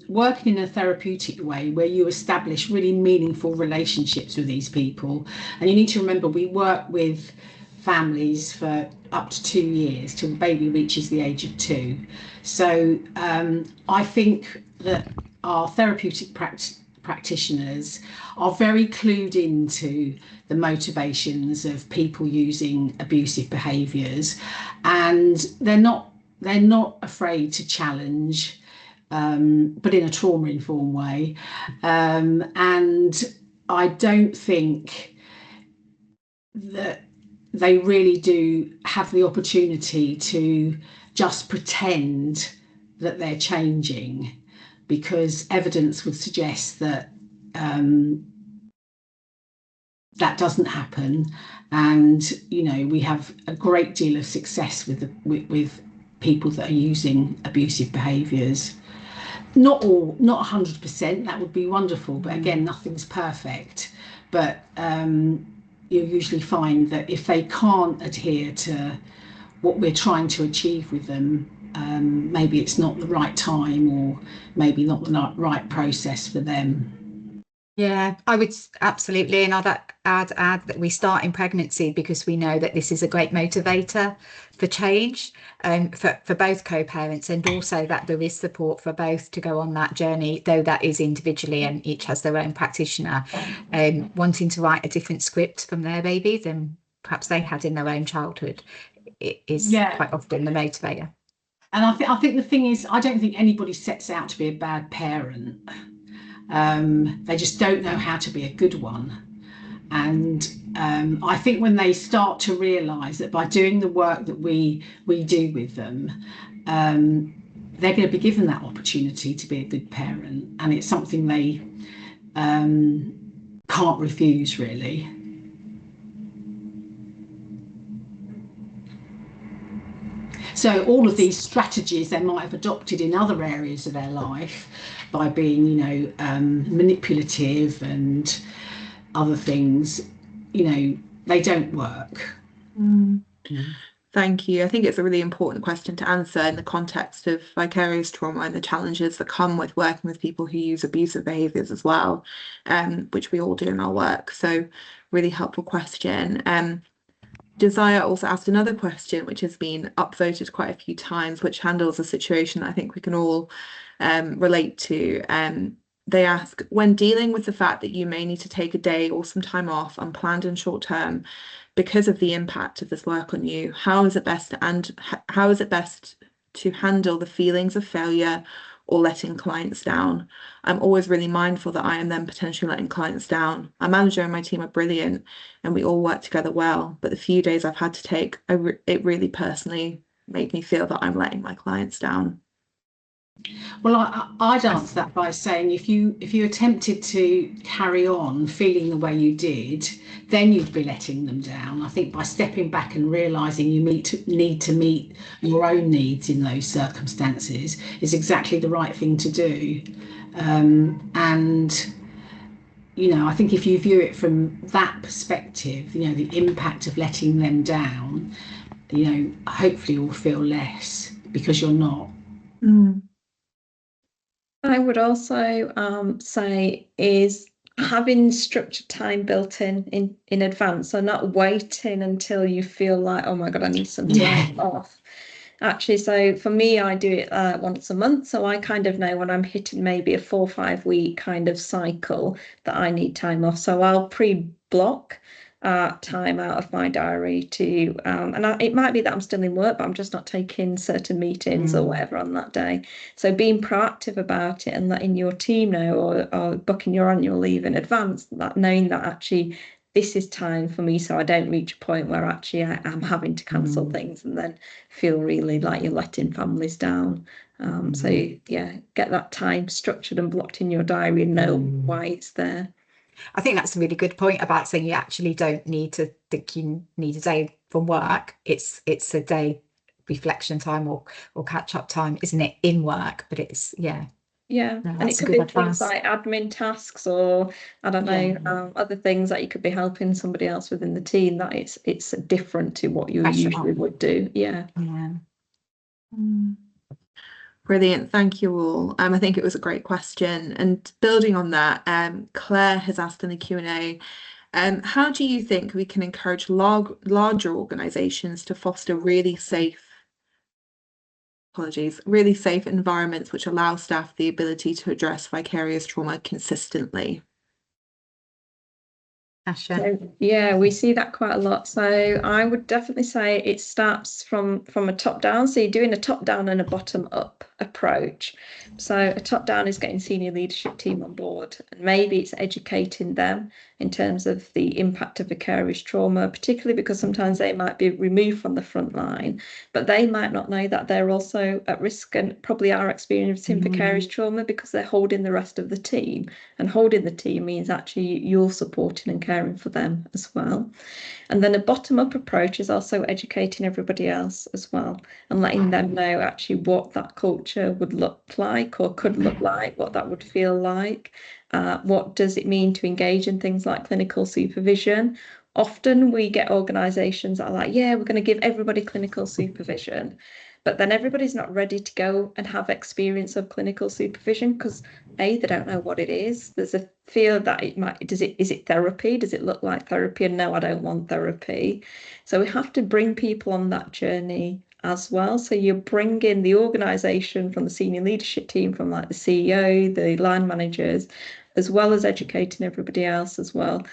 working in a therapeutic way where you establish really meaningful relationships with these people. And you need to remember, we work with families for up to 2 years till the baby reaches the age of 2. So I think that our therapeutic practitioners are very clued into the motivations of people using abusive behaviours, and they're not afraid to challenge, but in a trauma-informed way. And I don't think that they really do have the opportunity to just pretend that they're changing, because evidence would suggest that that doesn't happen. And we have a great deal of success with people that are using abusive behaviours. Not 100%, that would be wonderful, but again, nothing's perfect. But you usually find that if they can't adhere to what we're trying to achieve with them, maybe it's not the right time, or maybe not the right process for them. Yeah, I would absolutely. And I'd add that we start in pregnancy because we know that this is a great motivator for change, for both co-parents, and also that there is support for both to go on that journey, though that is individually and each has their own practitioner, wanting to write a different script from their baby than perhaps they had in their own childhood. It is quite often the motivator. And I think the thing is, I don't think anybody sets out to be a bad parent. They just don't know how to be a good one. And I think when they start to realise that by doing the work that we do with them, they're going to be given that opportunity to be a good parent, and it's something they can't refuse, really. So all of these strategies they might have adopted in other areas of their life, by being, manipulative and other things, they don't work. Thank you. I think it's a really important question to answer in the context of vicarious trauma and the challenges that come with working with people who use abusive behaviours as well, which we all do in our work. So really helpful question. Josiah also asked another question, which has been upvoted quite a few times, which handles a situation I think we can all relate to. They ask, when dealing with the fact that you may need to take a day or some time off, unplanned and short term, because of the impact of this work on you, how is it best to handle the feelings of failure or letting clients down? I'm always really mindful that I am then potentially letting clients down. My manager and my team are brilliant and we all work together well, but the few days I've had to take, it really personally made me feel that I'm letting my clients down. Well, I'd answer that by saying if you attempted to carry on feeling the way you did, then you'd be letting them down. I think by stepping back and realising you need to meet your own needs in those circumstances is exactly the right thing to do. And I think if you view it from that perspective, the impact of letting them down, hopefully you'll feel less because you're not. I would also say is having structured time built in advance, so not waiting until you feel like, oh my God, I need some time off. Actually, so for me, I do it once a month. So I kind of know when I'm hitting maybe a 4 or 5 week kind of cycle that I need time off. So I'll pre-block time out of my diary to, it might be that I'm still in work, but I'm just not taking certain meetings or whatever on that day. So being proactive about it and letting your team know or booking your annual leave in advance, that knowing that actually this is time for me, so I don't reach a point where actually I'm having to cancel things and then feel really like you're letting families down. So yeah, get that time structured and blocked in your diary and know why it's there. I think that's a really good point about saying you actually don't need to think you need a day from work. It's a day reflection time or catch up time, isn't it, in work? But it's Yeah, no, and it that's a could good be things advice. like admin tasks or I don't know, other things that you could be helping somebody else within the team that it's different to what you Pressure usually on. would do. Yeah. Yeah. Brilliant, thank you all. I think it was a great question. And building on that, Claire has asked in the Q&A, how do you think we can encourage larger organisations to foster really safe environments which allow staff the ability to address vicarious trauma consistently? Asha. So yeah, we see that quite a lot. So I would definitely say it starts from a top down. So you're doing a top down and a bottom up approach. So a top down is getting senior leadership team on board, and maybe it's educating them in terms of the impact of vicarious trauma, particularly because sometimes they might be removed from the front line, but they might not know that they're also at risk and probably are experiencing vicarious trauma because they're holding the rest of the team. And holding the team means actually you're supporting and caring for them as well. And then a bottom-up approach is also educating everybody else as well and letting them know actually what that culture would look like or could look like, what that would feel like. What does it mean to engage in things like clinical supervision? Often we get organisations that are like, yeah, we're going to give everybody clinical supervision. But then everybody's not ready to go and have experience of clinical supervision because they don't know what it is. There's a fear that is it therapy? Does it look like therapy? And no, I don't want therapy. So we have to bring people on that journey as well. So you bring in the organisation from the senior leadership team, from like the CEO, the line managers, as well as educating everybody else as well.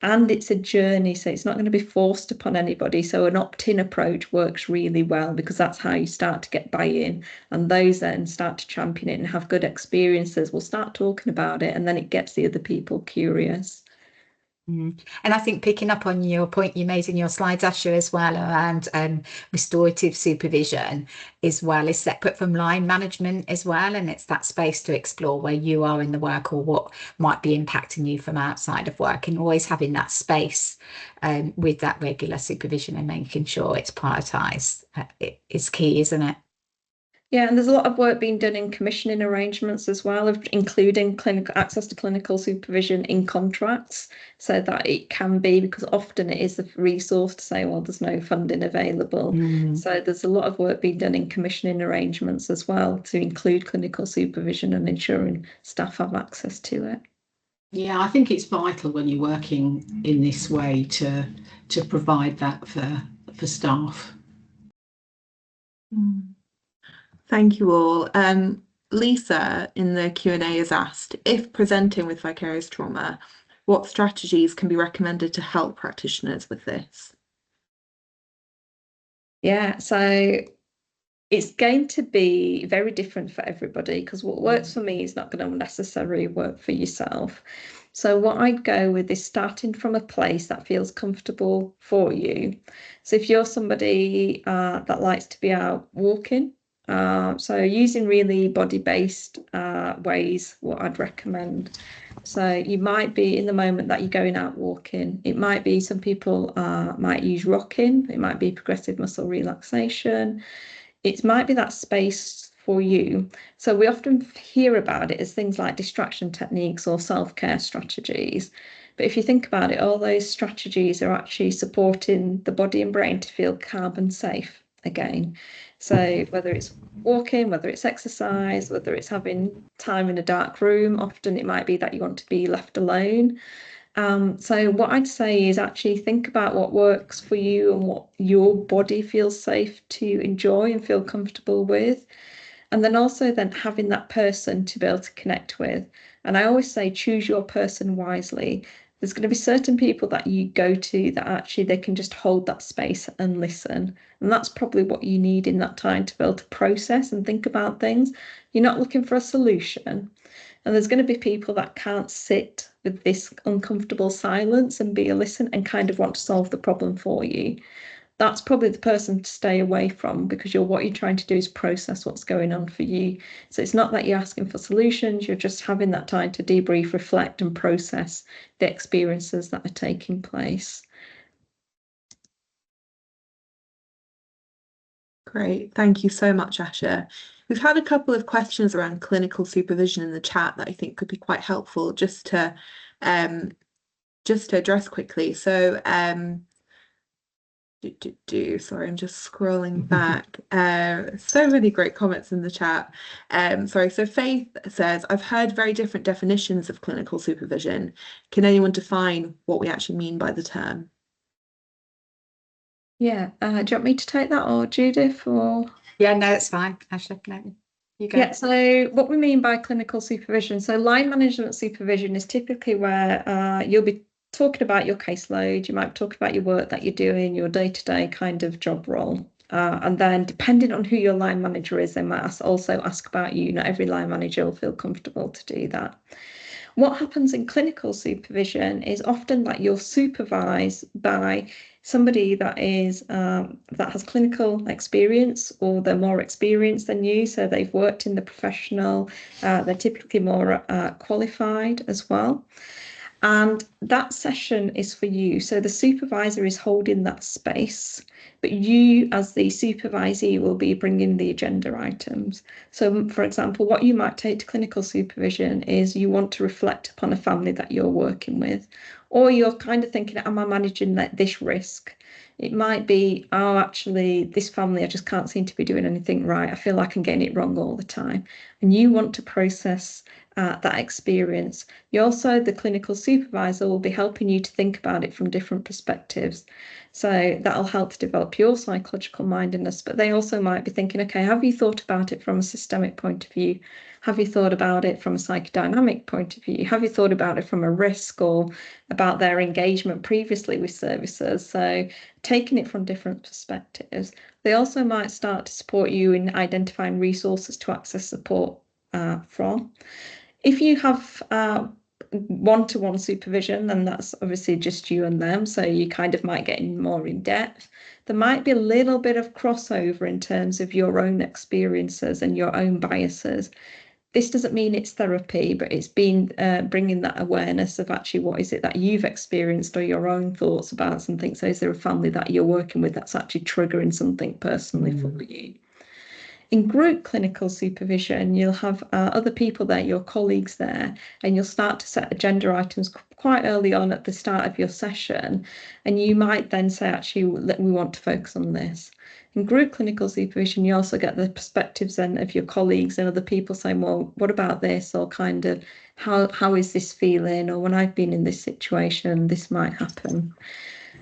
And it's a journey, so it's not going to be forced upon anybody. So an opt-in approach works really well because that's how you start to get buy-in, and those then start to champion it and have good experiences will start talking about it, and then it gets the other people curious. And I think picking up on your point you made in your slides, Asha, as well around restorative supervision as well is separate from line management as well, and it's that space to explore where you are in the work or what might be impacting you from outside of work, and always having that space with that regular supervision and making sure it's prioritised is key, isn't it? Yeah, and there's a lot of work being done in commissioning arrangements as well, of including clinical access to clinical supervision in contracts, so that it can be, because often it is a resource to say, well, there's no funding available. So there's a lot of work being done in commissioning arrangements as well to include clinical supervision and ensuring staff have access to it. Yeah, I think it's vital when you're working in this way to provide that for staff. Thank you all. Lisa in the Q&A has asked, if presenting with vicarious trauma, what strategies can be recommended to help practitioners with this? Yeah, so it's going to be very different for everybody because what works for me is not going to necessarily work for yourself. So what I'd go with is starting from a place that feels comfortable for you. So if you're somebody that likes to be out walking, So using really body-based ways, what I'd recommend. So you might be in the moment that you're going out walking. It might be some people might use rocking. It might be progressive muscle relaxation. It might be that space for you. So we often hear about it as things like distraction techniques or self-care strategies. But if you think about it, all those strategies are actually supporting the body and brain to feel calm and safe again. So whether it's walking, whether it's exercise, whether it's having time in a dark room, often it might be that you want to be left alone. So what I'd say is actually think about what works for you and what your body feels safe to enjoy and feel comfortable with. And then also then having that person to be able to connect with. And I always say choose your person wisely. There's going to be certain people that you go to that actually they can just hold that space and listen. And that's probably what you need in that time to be able to process and think about things. You're not looking for a solution. And there's going to be people that can't sit with this uncomfortable silence and be a listen and kind of want to solve the problem for you. That's probably the person to stay away from because what you're trying to do is process what's going on for you. So it's not that you're asking for solutions, you're just having that time to debrief, reflect and process the experiences that are taking place. Great, thank you so much, Asha. We've had a couple of questions around clinical supervision in the chat that I think could be quite helpful just to address quickly. So sorry, I'm just scrolling back. So many great comments in the chat. Sorry, so Faith says, I've heard very different definitions of clinical supervision. Can anyone define what we actually mean by the term? Yeah, do you want me to take that or Judith or? Yeah, no, it's fine. Asha, no, you go. Yeah, so what we mean by clinical supervision, so line management supervision is typically where you'll be talking about your caseload, you might talk about your work that you're doing, your day-to-day kind of job role. And then depending on who your line manager is, they might also ask about you. Not every line manager will feel comfortable to do that. What happens in clinical supervision is often that you're supervised by somebody that is that has clinical experience or they're more experienced than you, so they've worked in the professional, they're typically more qualified as well. And that session is for you. So the supervisor is holding that space, but you as the supervisee will be bringing the agenda items. So for example, what you might take to clinical supervision is you want to reflect upon a family that you're working with, or you're kind of thinking, am I managing this risk? It might be, oh, actually, this family, I just can't seem to be doing anything right. I feel like I'm getting it wrong all the time. And you want to process that experience. You also, the clinical supervisor, will be helping you to think about it from different perspectives. So that'll help to develop your psychological mindedness, but they also might be thinking, okay, have you thought about it from a systemic point of view? Have you thought about it from a psychodynamic point of view? Have you thought about it from a risk or about their engagement previously with services? So taking it from different perspectives. They also might start to support you in identifying resources to access support from. If you have one-to-one supervision, then that's obviously just you and them, so you kind of might get in more in depth. There might be a little bit of crossover in terms of your own experiences and your own biases. This doesn't mean it's therapy, but it's been bringing that awareness of actually what is it that you've experienced or your own thoughts about something. So is there a family that you're working with that's actually triggering something personally for you? In group clinical supervision, you'll have other people there, your colleagues there, and you'll start to set agenda items quite early on at the start of your session. And you might then say, actually, we want to focus on this. In group clinical supervision, you also get the perspectives then of your colleagues and other people saying, well, what about this? Or kind of, how is this feeling? Or when I've been in this situation, this might happen.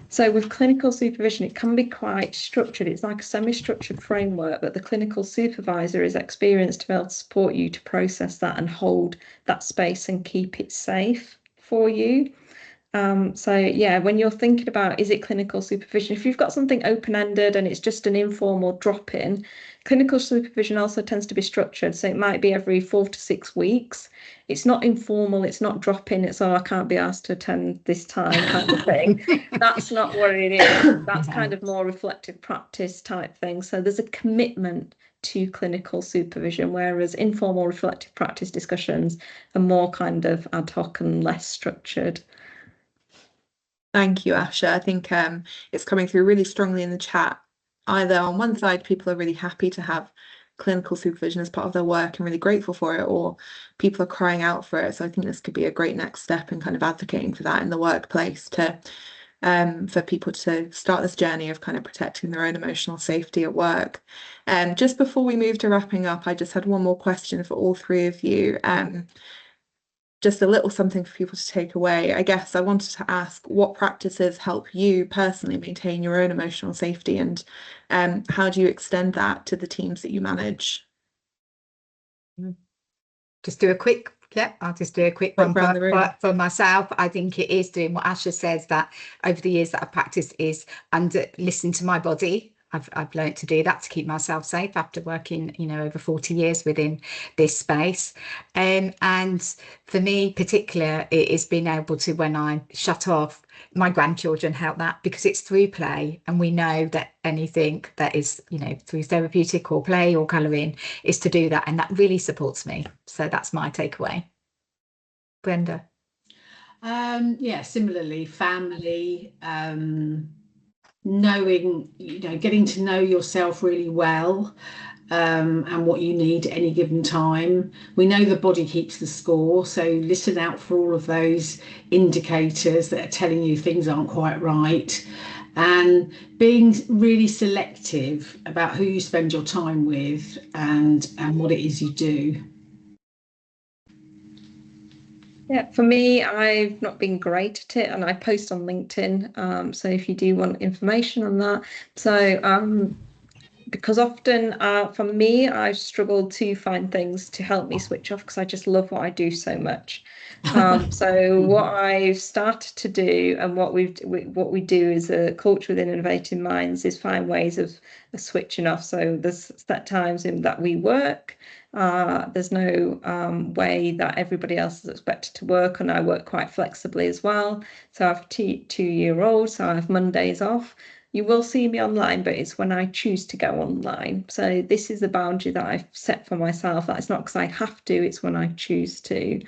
So with clinical supervision, it can be quite structured. It's like a semi-structured framework, but the clinical supervisor is experienced to be able to support you to process that and hold that space and keep it safe for you. So yeah, when you're thinking about, is it clinical supervision? If you've got something open-ended and it's just an informal drop-in, clinical supervision also tends to be structured. So it might be every 4 to 6 weeks. It's not informal, it's not drop-in, it's, oh, I can't be asked to attend this time kind of thing. That's not what it is. That's kind of more reflective practice type thing. So there's a commitment to clinical supervision, whereas informal reflective practice discussions are more kind of ad hoc and less structured. Thank you, Asha. I think it's coming through really strongly in the chat. Either on one side, people are really happy to have clinical supervision as part of their work and really grateful for it, or people are crying out for it. So I think this could be a great next step in kind of advocating for that in the workplace, to for people to start this journey of kind of protecting their own emotional safety at work. Just before we move to wrapping up, I just had one more question for all three of you. Just a little something for people to take away. I guess I wanted to ask, what practices help you personally maintain your own emotional safety, and how do you extend that to the teams that you manage? Just do a quick, I'll just do a quick one for myself. I think it is doing what Asha says, that over the years that I've practiced is listen to my body. I've learned to do that to keep myself safe after working, over 40 years within this space. And for me, particular, it is being able to, when I shut off, my grandchildren help that, because it's through play, and we know that anything that is, through therapeutic or play or colouring is to do that, and that really supports me. So that's my takeaway. Brenda? Yeah, similarly, family, knowing, getting to know yourself really well, and what you need at any given time. We know the body keeps the score, so listen out for all of those indicators that are telling you things aren't quite right, and being really selective about who you spend your time with and what it is you do. Yeah, for me, I've not been great at it, and I post on LinkedIn. So if you do want information on that, so because often for me, I've struggled to find things to help me switch off, because I just love what I do so much. So what I've started to do, and what we do as a culture within Innovating Minds, is find ways of switching off. So there's set times in that we work. There's no way that everybody else is expected to work, and I work quite flexibly as well. So I have a 2-year-old, so I have Mondays off. You will see me online, but it's when I choose to go online. So this is the boundary that I've set for myself. That's not because I have to, it's when I choose to.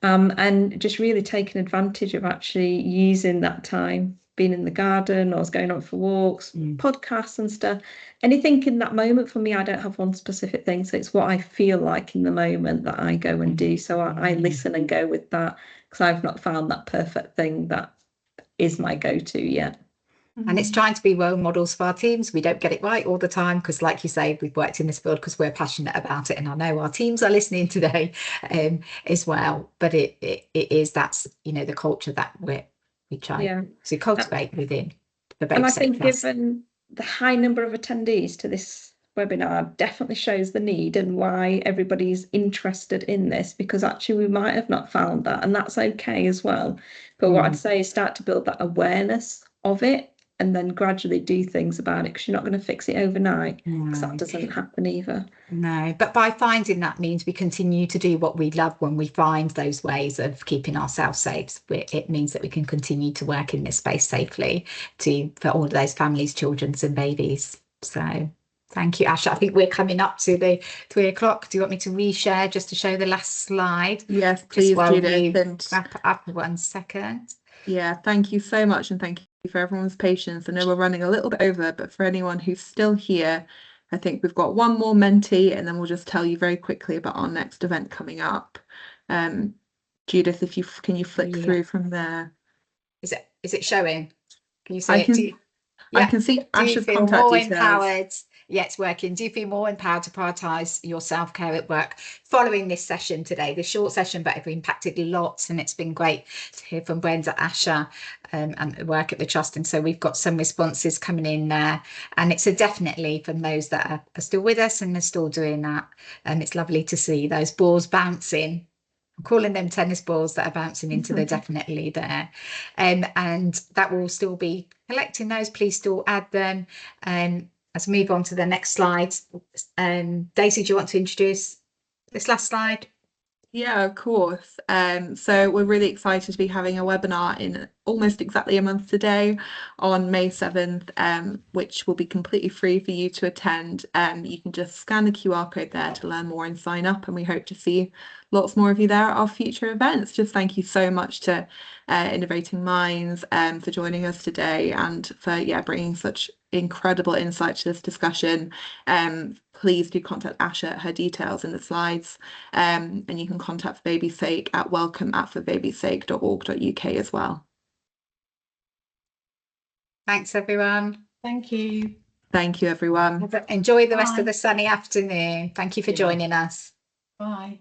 And just really taking advantage of actually using that time, being in the garden, or going out for walks, podcasts and stuff. Anything in that moment. For me, I don't have one specific thing. So it's what I feel like in the moment that I go and do. So I listen and go with that, because I've not found that perfect thing that is my go-to yet. And it's trying to be role models for our teams. We don't get it right all the time, because, like you say, we've worked in this field because we're passionate about it, and I know our teams are listening today as well. But it is, that's the culture that we try to cultivate within the Baby And I Safe think Trust. Given the high number of attendees to this webinar, definitely shows the need and why everybody's interested in this, because actually we might have not found that, and that's okay as well. But what I'd say is start to build that awareness of it, and then gradually do things about it, because you're not going to fix it overnight, because that doesn't happen either. No, but by finding that means we continue to do what we love. When we find those ways of keeping ourselves safe, it means that we can continue to work in this space safely for all of those families, children and babies. So thank you, Asha. I think we're coming up to the 3 o'clock. Do you want me to reshare just to show the last slide? Yes, please, Judith. And wrap up 1 second. Yeah, thank you so much, and thank you for everyone's patience. I know we're running a little bit over, but for anyone who's still here, I think we've got one more mentee, and then we'll just tell you very quickly about our next event coming up. Judith, can you flick through from there? Is it showing? Can you see it? I can see Asha's contact details. Empowered? Yeah, it's working. Do you feel more empowered to prioritise your self-care at work following this session today? The short session, but it impacted lots, and it's been great to hear from Brenda, Asha, and work at the Trust. And so we've got some responses coming in there, and it's definitely from those that are still with us and are still doing that. And it's lovely to see those balls bouncing I'm calling them tennis balls that are bouncing into, they're definitely there. And that will still be collecting those. Please still add them. As we move on to the next slide, Daisy, do you want to introduce this last slide? Yeah, of course. So we're really excited to be having a webinar in almost exactly a month today on May 7th, which will be completely free for you to attend. You can just scan the QR code there to learn more and sign up, and we hope to see lots more of you there at our future events. Just thank you so much to Innovating Minds for joining us today and for bringing such incredible insight to this discussion. Please do contact Asha. Her details in the slides, and you can contact For Baby's Sake at welcome@forbabysake.org.uk as well. Thanks, everyone. Thank you. Thank you, everyone. Enjoy the rest Bye. of the sunny afternoon. Thank you for joining us. Bye.